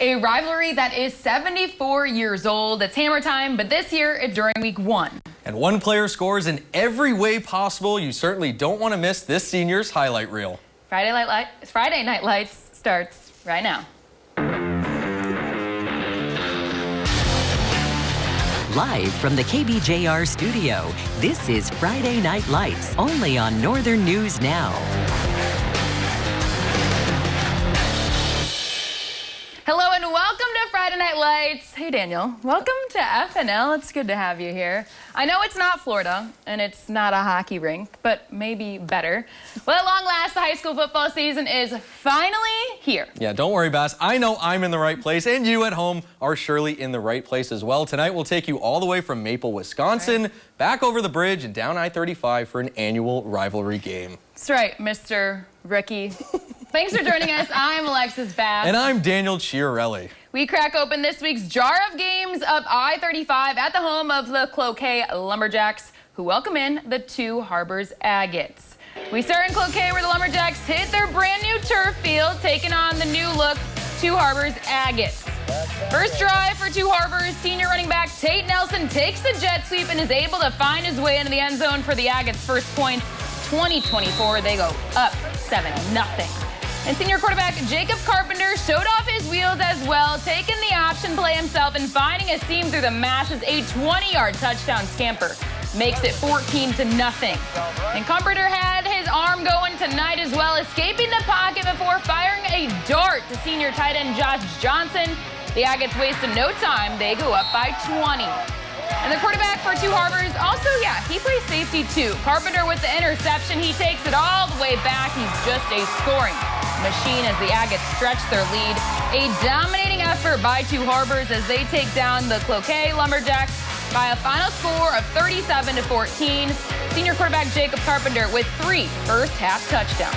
A rivalry that is 74 years old. It's Hammer time, but this year it's during week 1. And one player scores in every way possible. You certainly don't want to miss this senior's highlight reel. Friday Night Lights starts right now. Live from the KBJR studio, this is Friday Night Lights, only on Northern News Now. Hello and welcome to Friday Night Lights. Hey Daniel, welcome to FNL. It's good to have you here. I know it's not Florida and it's not a hockey rink, but maybe better. Well, at long last, the high school football season is finally here. Yeah, don't worry, Bass. I know I'm in the right place, and you at home are surely in the right place as well. Tonight, we'll take you all the way from Maple, Wisconsin, back over the bridge and down I-35 for an annual rivalry game. That's right, Mr. Ricky. Thanks for joining us. I'm Alexis Bass. And I'm Daniel Chiarelli. We crack open this week's jar of games up I-35 at the home of the Cloquet Lumberjacks, who welcome in the Two Harbors Agates. We start in Cloquet, where the Lumberjacks hit their brand new turf field, taking on the new look Two Harbors Agates. First drive for Two Harbors, senior running back Tate Nelson takes the jet sweep and is able to find his way into the end zone for the Agates' first points. 20-24, they go up 7-0. And senior quarterback Jacob Carpenter showed off his wheels as well, taking the option play himself and finding a seam through the masses. A 20-yard touchdown scamper makes it 14-0. And Carpenter had his arm going tonight as well, escaping the pocket before firing a dart to senior tight end Josh Johnson. The Agates wasted no time. They go up by 20. And the quarterback for Two Harbors also, he plays safety too. Carpenter with the interception. He takes it all the way back. He's just a scoring machine as the Agates stretch their lead. A dominating effort by Two Harbors as they take down the Cloquet Lumberjacks by a final score of 37-14. Senior quarterback Jacob Carpenter with 3 first-half touchdowns.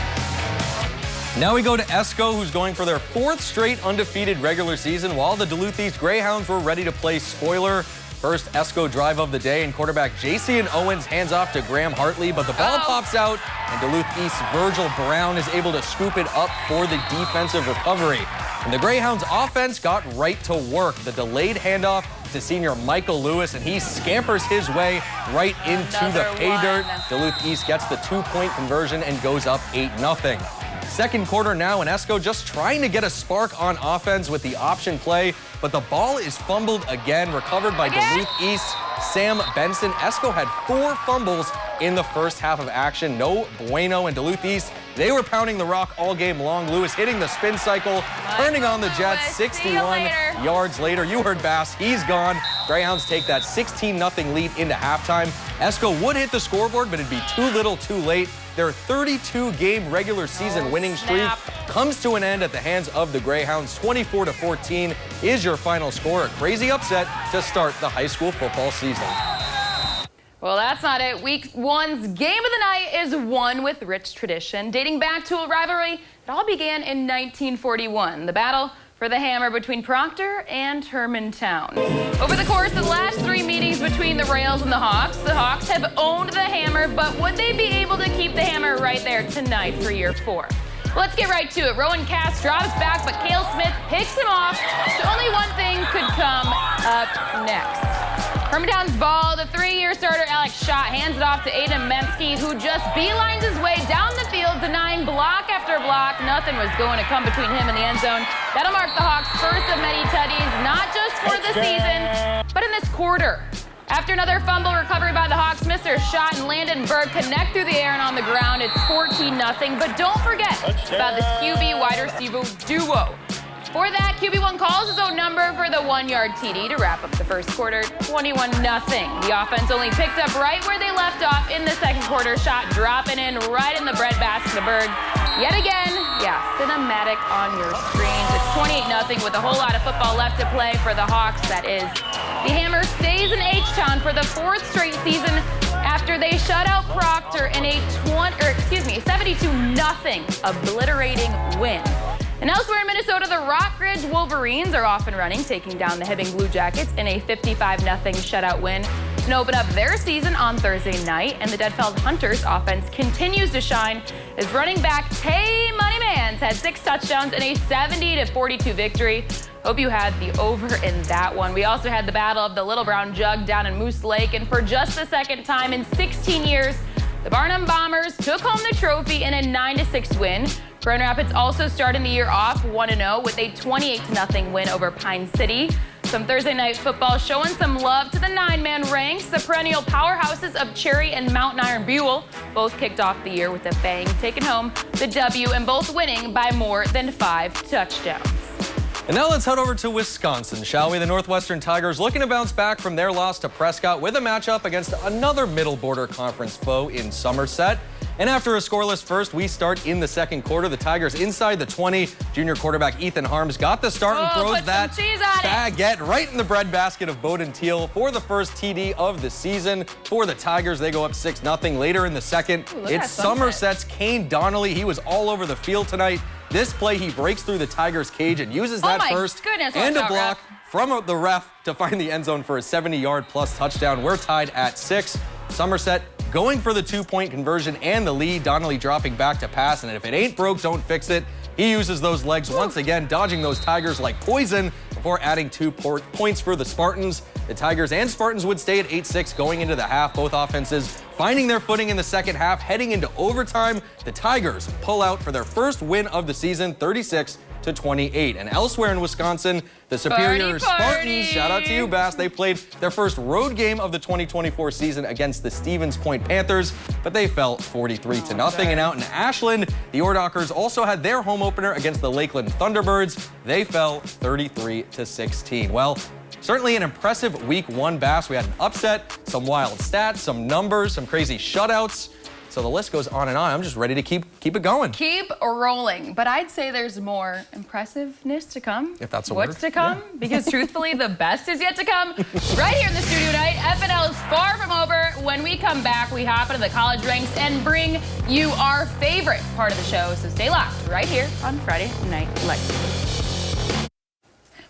Now we go to Esko, who's going for their 4th straight undefeated regular season, while the Duluth East Greyhounds were ready to play spoiler. First Esko drive of the day, and quarterback Jason Owens hands off to Graham Hartley, but the ball pops out, and Duluth East's Virgil Brown is able to scoop it up for the defensive recovery. And the Greyhounds offense got right to work. The delayed handoff to senior Michael Lewis, and he scampers his way right into the pay dirt. Duluth East gets the 2-point conversion and goes up 8-0. Second quarter now, and Esko just trying to get a spark on offense with the option play, but the ball is fumbled again, recovered by Duluth East Sam Benson. Esko had 4 fumbles in the first half of action. No bueno, and Duluth East, they were pounding the rock all game long. Lewis hitting the spin cycle, turning on the Jets 61 yards later. You heard Bass, he's gone. Greyhounds take that 16-0 lead into halftime. Esko would hit the scoreboard, but it'd be too little too late. Their 32-game regular season winning streak comes to an end at the hands of the Greyhounds. 24-14 is your final score. A crazy upset to start the high school football season. Well, that's not it. Week 1's game of the night is one with rich tradition, dating back to a rivalry that all began in 1941. The battle for the hammer between Proctor and Hermantown. Over the course of the last 3 meetings between the Rails and the Hawks have owned the hammer, but would they be able to keep the hammer right there tonight for year 4? Let's get right to it. Rowan Cass drops back, but Cale Smith picks him off, so only one thing could come up next. Hermantown's ball, the 3-year starter Alex Schott hands it off to Aiden Mensky, who just beelines his way down the field, denying block after block. Nothing was going to come between him and the end zone. That'll mark the Hawks' first of many tutties, not just for the season, but in this quarter. After another fumble recovery by the Hawks, Mr. Schott and Landon Berg connect through the air and on the ground. It's 14-0, but don't forget about this QB wide receiver duo. For that, QB1 calls his own number for the 1-yard TD to wrap up the first quarter, 21-0. The offense only picked up right where they left off in the second quarter. Schott dropping in right in the breadbasket to Berg. Yet again, cinematic on your screens. It's 28-0 with a whole lot of football left to play for the Hawks. That is, the Hammer stays in H-Town for the 4th straight season after they shut out Proctor in a 72-0 obliterating win. And elsewhere in Minnesota, the Rockridge Wolverines are off and running, taking down the Hibbing Blue Jackets in a 55-0 shutout win to open up their season on Thursday night. And the Deadfeld Hunters offense continues to shine as running back Tay Money Mans had 6 touchdowns in a 70-42 victory. Hope you had the over in that one. We also had the Battle of the Little Brown Jug down in Moose Lake, and for just the second time in 16 years, the Barnum Bombers took home the trophy in a 9-6 win. Grand Rapids also starting the year off 1-0 with a 28-0 win over Pine City. Some Thursday night football showing some love to the 9-man ranks. The perennial powerhouses of Cherry and Mountain Iron Buell both kicked off the year with a bang, taking home the W and both winning by more than 5 touchdowns. And now let's head over to Wisconsin, shall we? The Northwestern Tigers looking to bounce back from their loss to Prescott with a matchup against another Middle Border Conference foe in Somerset. And after a scoreless first, we start in the second quarter. The Tigers inside the 20. Junior quarterback Ethan Harms got the start and throws that baguette right in the breadbasket of Bowden Teal for the first TD of the season. For the Tigers, they go up 6-0. Later in the second, it's Somerset's Kane Donnelly. He was all over the field tonight. This play, he breaks through the Tigers' cage and uses that first and a block from the ref to find the end zone for a 70-yard plus touchdown. We're tied at 6. Somerset going for the 2-point conversion and the lead. Donnelly dropping back to pass, and if it ain't broke, don't fix it. He uses those legs once again, dodging those Tigers like poison before adding 2 points for the Spartans. The Tigers and Spartans would stay at 8-6 going into the half. Both offenses finding their footing in the second half, heading into overtime. The Tigers pull out for their first win of the season, 36-28. And elsewhere in Wisconsin, the superior Spartans, shout out to you, Bass, they played their first road game of the 2024 season against the Stevens Point Panthers, but they fell 43-0. And out in Ashland, the Ordockers also had their home opener against the Lakeland Thunderbirds. They fell 33-16. Well, certainly an impressive week 1, Bass. We had an upset, some wild stats, some numbers, some crazy shutouts. So the list goes on and on. I'm just ready to keep it going. Keep rolling. But I'd say there's more impressiveness to come. If that's a word. What's to come? Yeah. Because truthfully, the best is yet to come. Right here in the studio tonight, FNL is far from over. When we come back, we hop into the college ranks and bring you our favorite part of the show. So stay locked right here on Friday Night Lights.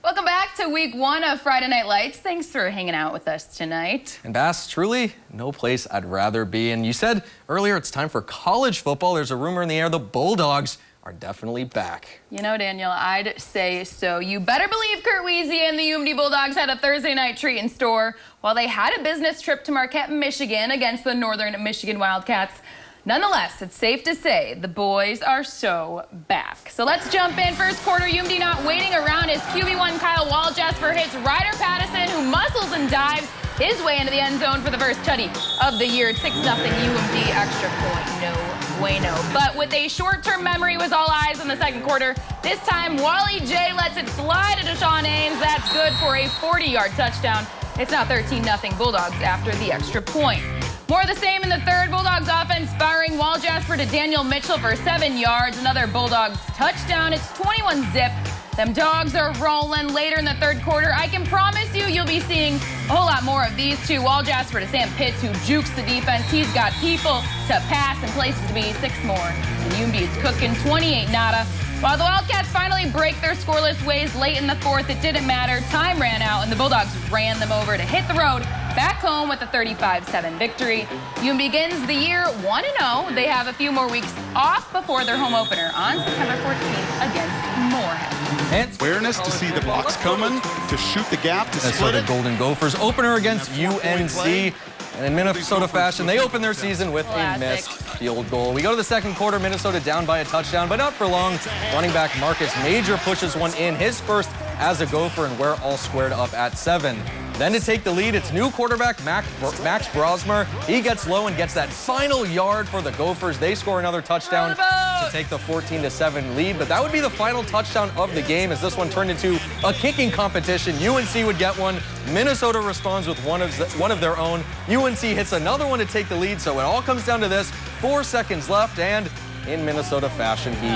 Welcome back to week 1 of Friday Night Lights. Thanks for hanging out with us tonight. And Bass, truly no place I'd rather be. And you said earlier it's time for college football. There's a rumor in the air the Bulldogs are definitely back. You know, Daniel, I'd say so. You better believe Kurt Weezy and the UMD Bulldogs had a Thursday night treat in store while they had a business trip to Marquette, Michigan against the Northern Michigan Wildcats. Nonetheless, it's safe to say the boys are so back. So let's jump in. First quarter, UMD not waiting around as QB1 Kyle Waljasper hits Ryder Pattison, who muscles and dives his way into the end zone for the first tutty of the year. 6-0 UMD, extra point, no bueno. But with a short-term memory was all eyes in the second quarter. This time, Wally J lets it slide to Deshaun Ames. That's good for a 40-yard touchdown. It's now 13-0 Bulldogs after the extra point. More of the same in the third. Bulldogs offense firing Waljasper to Daniel Mitchell for 7 yards. Another Bulldogs touchdown. It's 21-zip. Them dogs are rolling later in the third quarter. I can promise you, you'll be seeing a whole lot more of these two. Waljasper to Sam Pitts, who jukes the defense. He's got people to pass and places to be. 6 more. And UMD is cooking 28-0. While the Wildcats finally break their scoreless ways late in the fourth, it didn't matter. Time ran out, and the Bulldogs ran them over to hit the road back home with a 35-7 victory. UMD begins the year 1-0. They have a few more weeks off before their home opener on September 14th against Moorhead. Awareness to see the blocks coming, to shoot the gap, to split it. The Golden Gophers opener against UNC. And in Minnesota fashion, they open their season with a missed field goal. We go to the second quarter, Minnesota down by a touchdown, but not for long. Running back Marcus Major pushes one in, his first as a Gopher, and we're all squared up at 7. Then to take the lead, it's new quarterback Max Brosmer. He gets low and gets that final yard for the Gophers. They score another touchdown to take the 14-7 lead, but that would be the final touchdown of the game as this one turned into a kicking competition. UNC would get one. Minnesota responds with one of their own. UNC hits another one to take the lead, so it all comes down to this. 4 seconds left, and in Minnesota fashion, he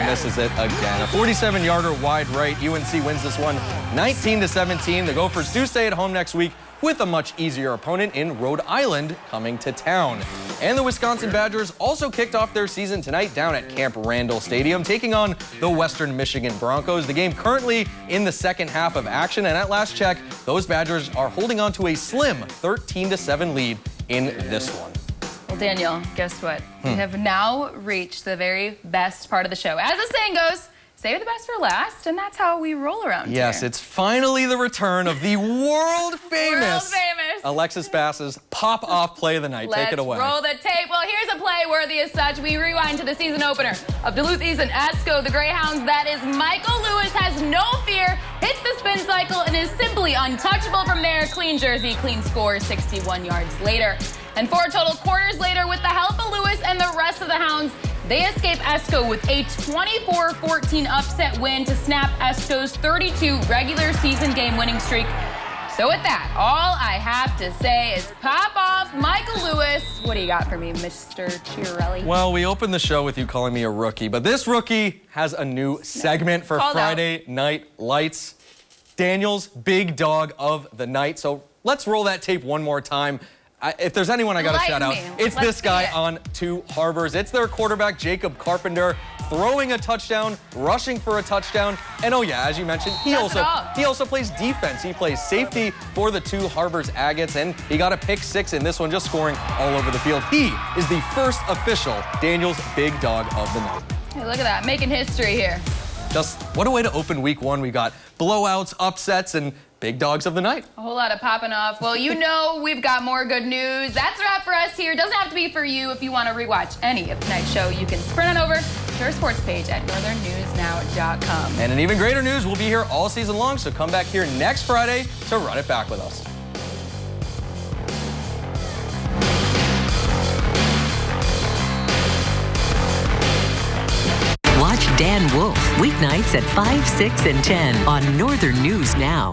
misses it again. A 47-yarder wide right. UNC wins this one 19-17. The Gophers do stay at home next week with a much easier opponent in Rhode Island coming to town. And the Wisconsin Badgers also kicked off their season tonight down at Camp Randall Stadium, taking on the Western Michigan Broncos. The game currently in the second half of action, and at last check, those Badgers are holding on to a slim 13-7 lead in this one. Well, Daniel, guess what? We have now reached the very best part of the show. As the saying goes, Save the best for last, and that's how we roll around Yes, here. it's finally the return of the world-famous Alexis Bass's pop-off play of the night. Take it away. Let's roll the tape. Well, here's a play worthy as such. We rewind to the season opener of Duluth East and Esco, the Greyhounds. That is Michael Lewis has no fear, hits the spin cycle, and is simply untouchable from there. Clean jersey, clean score 61 yards later. And 4 total quarters later, with the help of Lewis and the rest of the Hounds, they escape Esco with a 24-14 upset win to snap Esco's 32 regular season game winning streak. So with that, all I have to say is pop off Michael Lewis. What do you got for me, Mr. Chiarelli? Well, we opened the show with you calling me a rookie, but this rookie has a new segment for Friday Night Lights. Daniel's big dog of the night. So let's roll that tape one more time. If there's anyone I got to shout out, it's this guy on 2 Harbors. It's their quarterback, Jacob Carpenter, throwing a touchdown, rushing for a touchdown. And oh yeah, as you mentioned, he also plays defense. He plays safety for the 2 Harbors Agates, and he got a pick 6 in this one, just scoring all over the field. He is the first official Daniel's big dog of the night. Hey, look at that, making history here. Just what a way to open week 1. We got blowouts, upsets, and big dogs of the night. A whole lot of popping off. Well, you know we've got more good news. That's a wrap for us here. Doesn't have to be for you. If you want to rewatch any of tonight's show, you can sprint on over to our sports page at northernnewsnow.com. And in even greater news, we'll be here all season long, so come back here next Friday to run it back with us. Watch Dan Wolf weeknights at 5, 6, and 10 on Northern News Now.